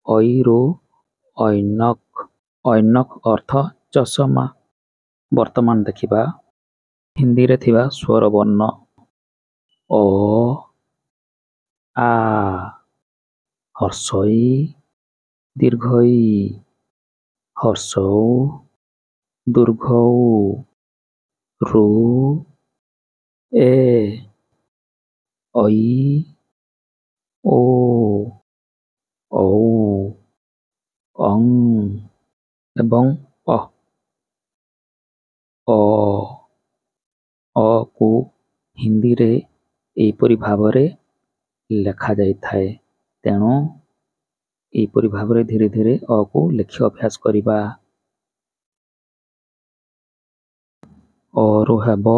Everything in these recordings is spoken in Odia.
ଐରୁ ଐନକ୍। ଐନକ୍ ଅର୍ଥ ଚଷମା। ବର୍ତ୍ତମାନ ଦେଖିବା ହିନ୍ଦୀରେ ଥିବା ସ୍ୱର ବର୍ଣ୍ଣ ଅ, ଆ, ହର୍ଷଇ, ଦୀର୍ଘଇ, ହର୍ଷଉ, ଦୀର୍ଘଉ, ରୁ, ଏ, ଐ, ଓ, ଔ, ଅଂ ଏବଂ ଅ। କୁ ହିନ୍ଦୀରେ ଏହିପରି ଭାବରେ ଲେଖାଯାଇଥାଏ। ତେଣୁ ଏହିପରି ଭାବରେ ଧୀରେ ଧୀରେ କୁ ଲେଖି ଅଭ୍ୟାସ କରିବା। ଅରୁ ହେବ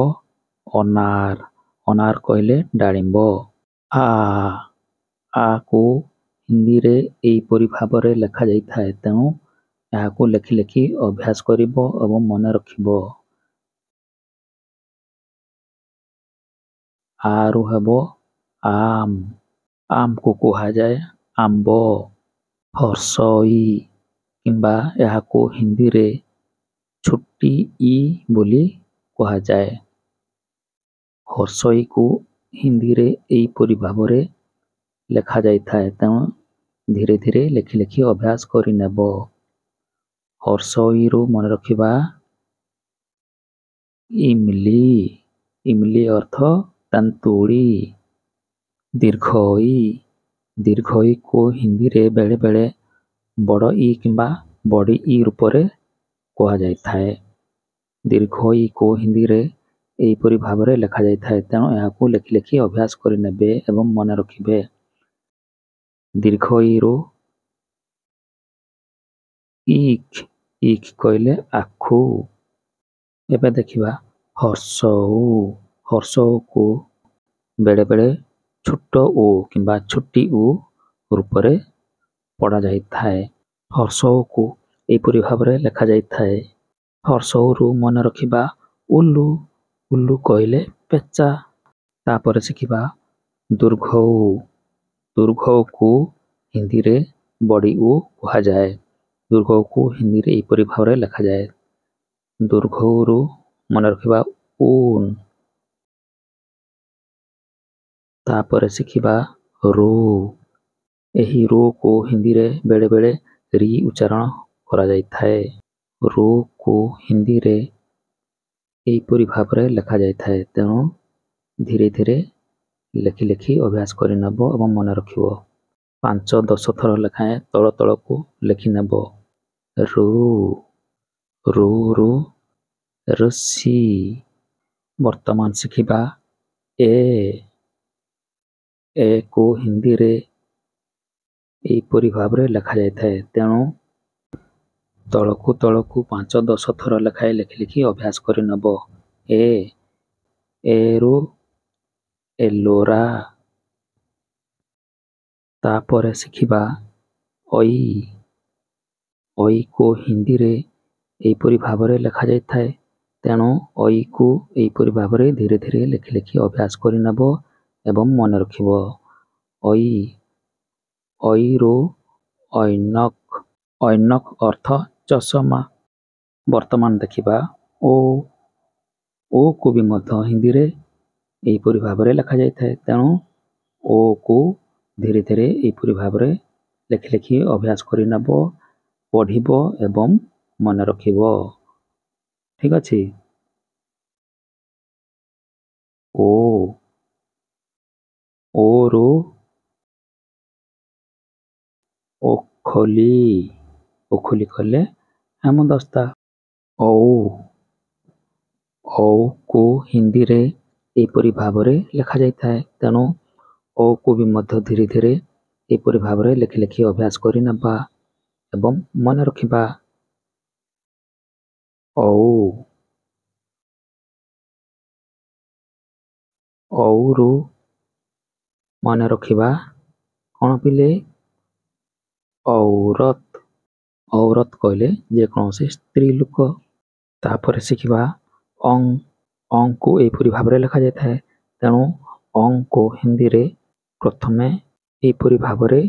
ଅନାର। ଅନାର କହିଲେ ଡାଳିମ୍ବ। କୁ ହିନ୍ଦୀରେ ଏହିପରି ଭାବରେ ଲେଖାଯାଇଥାଏ। ତେଣୁ ଏହାକୁ ଲେଖି ଲେଖି ଅଭ୍ୟାସ କରିବ ଏବଂ ମନେ ରଖିବ। ଆରୁ ହେବ ଆମ୍। ଆମ୍କୁ କୁହାଯାଏ ଆମ୍ବ। ହର୍ଷଇ କିମ୍ବା ଏହାକୁ ହିନ୍ଦୀରେ ଛୋଟି ଇ ବୋଲି କୁହାଯାଏ। ହର୍ଷଇକୁ ହିନ୍ଦୀରେ ଏହିପରି ଭାବରେ ଲେଖାଯାଇଥାଏ। ତେଣୁ ଧୀରେ ଧୀରେ ଲେଖି ଲେଖି ଅଭ୍ୟାସ କରିନେବ। ହର୍ଷଇରୁ ମନେ ରଖିବା ଇମଲି। ଇମଲି ଅର୍ଥ ତେନ୍ତୁଳି। ଦୀର୍ଘଇ। ଦୀର୍ଘଇକୁ ହିନ୍ଦୀରେ ବେଳେ ବେଳେ ବଡ଼ ଇ କିମ୍ବା ବଡ଼ି ଇ ରୂପରେ କୁହାଯାଇଥାଏ। ଦୀର୍ଘଇକୁ ହିନ୍ଦୀରେ ଏହିପରି ଭାବରେ ଲେଖାଯାଇଥାଏ। ତେଣୁ ଏହାକୁ ଲେଖି ଲେଖି ଅଭ୍ୟାସ କରିନେବେ ଏବଂ ମନେ ରଖିବେ। ଦୀର୍ଘଇରୁ ଇକ୍। ଇକ୍ କହିଲେ ଆଖୁ। ଏବେ ଦେଖିବା ହର୍ଷଉ। ହର୍ଷଉକୁ ବେଳେ ବେଳେ ଛୋଟ ଉ କିମ୍ବା ଛୋଟି ଉ ରୂପରେ ପଢ଼ାଯାଇଥାଏ। ହର୍ଷଉକୁ ଏହିପରି ଭାବରେ ଲେଖାଯାଇଥାଏ। ହର୍ଷଉରୁ ମନେ ରଖିବା ଉଲୁ। ଉଲୁ କହିଲେ ପେଚା। ତାପରେ ଶିଖିବା ଦୀର୍ଘଉ। ଦୀର୍ଘଉକୁ ହିନ୍ଦୀରେ ବଡ଼ି ଉ କୁହାଯାଏ। ଦୀର୍ଘଉକୁ ହିନ୍ଦୀରେ ଏହିପରି ଭାବରେ ଲେଖାଯାଏ। ଦୀର୍ଘଉରୁ ମନେ ରଖିବା ଉନ୍। ତାପରେ ଶିଖିବା ରୁ। ଏହି ରୁକୁ ହିନ୍ଦୀରେ ବେଳେ ବେଳେ ରି ଉଚ୍ଚାରଣ କରାଯାଇଥାଏ। ରୁକୁ ହିନ୍ଦୀରେ ଏହିପରି ଭାବରେ ଲେଖାଯାଇଥାଏ। ତେଣୁ ଧୀରେ ଧୀରେ ଲେଖି ଲେଖି ଅଭ୍ୟାସ କରିନେବ ଏବଂ ମନେ ରଖିବ। 5-10 ଥର ଲେଖାଏଁ ତଳ ତଳକୁ ଲେଖିନେବ। ରୁ। ରୁ ଋଷି। ବର୍ତ୍ତମାନ ଶିଖିବା କୁ ହିନ୍ଦୀରେ ଏହିପରି ଭାବରେ ଲେଖାଯାଇଥାଏ। ତେଣୁ ତଳକୁ ତଳକୁ 5-10 ଥର ଲେଖାଏଁ ଲେଖି ଲେଖି ଅଭ୍ୟାସ କରିନେବ। ଏରୁ ଏଲୋରା। ତାପରେ ଶିଖିବା ଐ। ଐକୁ ହିନ୍ଦୀରେ ଏହିପରି ଭାବରେ ଲେଖାଯାଇଥାଏ। ତେଣୁ ଐକୁ ଏହିପରି ଭାବରେ ଧୀରେ ଧୀରେ ଲେଖି ଲେଖି ଅଭ୍ୟାସ କରିନେବ ଏବଂ ମନେ ରଖିବ। ଐରୁ ଐନକ୍। ଐନକ୍ ଅର୍ଥ ଚଷମା। ବର୍ତ୍ତମାନ ଦେଖିବା ଓକୁ ବି ମଧ୍ୟ ହିନ୍ଦୀରେ ଏହିପରି ଭାବରେ ଲେଖାଯାଇଥାଏ। ତେଣୁ ଓକୁ ଧୀରେ ଧୀରେ ଏହିପରି ଭାବରେ ଲେଖି ଲେଖି ଅଭ୍ୟାସ କରିନେବ, ପଢ଼ିବ ଏବଂ ମନେ ରଖିବ। ଠିକ୍ ଅଛି। ଓରୁ ଓଖଲି। ଓଖଲି କହିଲେ ହେମଦସ୍ତା। ଔକୁ ହିନ୍ଦୀରେ ଏହିପରି ଭାବରେ ଲେଖାଯାଇଥାଏ। ତେଣୁ ଔକୁ ବି ମଧ୍ୟ ଧୀରେ ଧୀରେ ଏହିପରି ଭାବରେ ଲେଖି ଲେଖି ଅଭ୍ୟାସ କରିନେବା ଏବଂ ମନେ ରଖିବା। ଔରୁ ମନେ ରଖିବା କ'ଣ ପିଲେ? ଔରତ। ଔରତ କହିଲେ ଯେକୌଣସି ସ୍ତ୍ରୀ ଲୋକ। ତାପରେ ଶିଖିବା ଅଂ। ଅଂକୁ ଏହିପରି ଭାବରେ ଲେଖାଯାଇଥାଏ। ତେଣୁ ଅଂକୁ ହିନ୍ଦୀରେ ପ୍ରଥମେ ଏହିପରି ଭାବରେ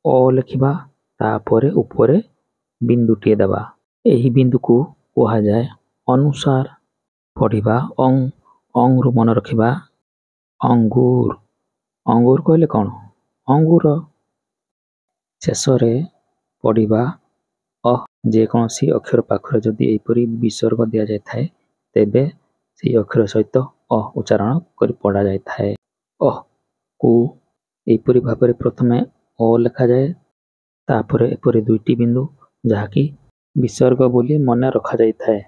ଅ ଲେଖିବା, ତାପରେ ଉପରେ ବିନ୍ଦୁଟିଏ ଦେବା। ଏହି ବିନ୍ଦୁକୁ କୁହାଯାଏ ଅନୁସାର। ପଢ଼ିବା ଅଂରୁ ମନେ ରଖିବା ଅଙ୍ଗୁର। ଅଙ୍ଗୁର କହିଲେ କ'ଣ? ଅଙ୍ଗୁର। ଶେଷରେ ପଢ଼ିବା ଯେକୌଣସି ଅକ୍ଷର ପାଖରେ ଯଦି ଏହିପରି ବିସର୍ଗ ଦିଆଯାଇଥାଏ ତେବେ ସେହି ଅକ୍ଷର ସହିତ ଉଚ୍ଚାରଣ କରି ପଢ଼ାଯାଇଥାଏ। କୁ ଏହିପରି ଭାବରେ ପ୍ରଥମେ ଲେଖାଯାଏ, ତାପରେ ଏପରି ଦୁଇଟି ବିନ୍ଦୁ ଯାହାକି ବିସର୍ଗ ବୋଲି ମନେ ରଖାଯାଇଥାଏ।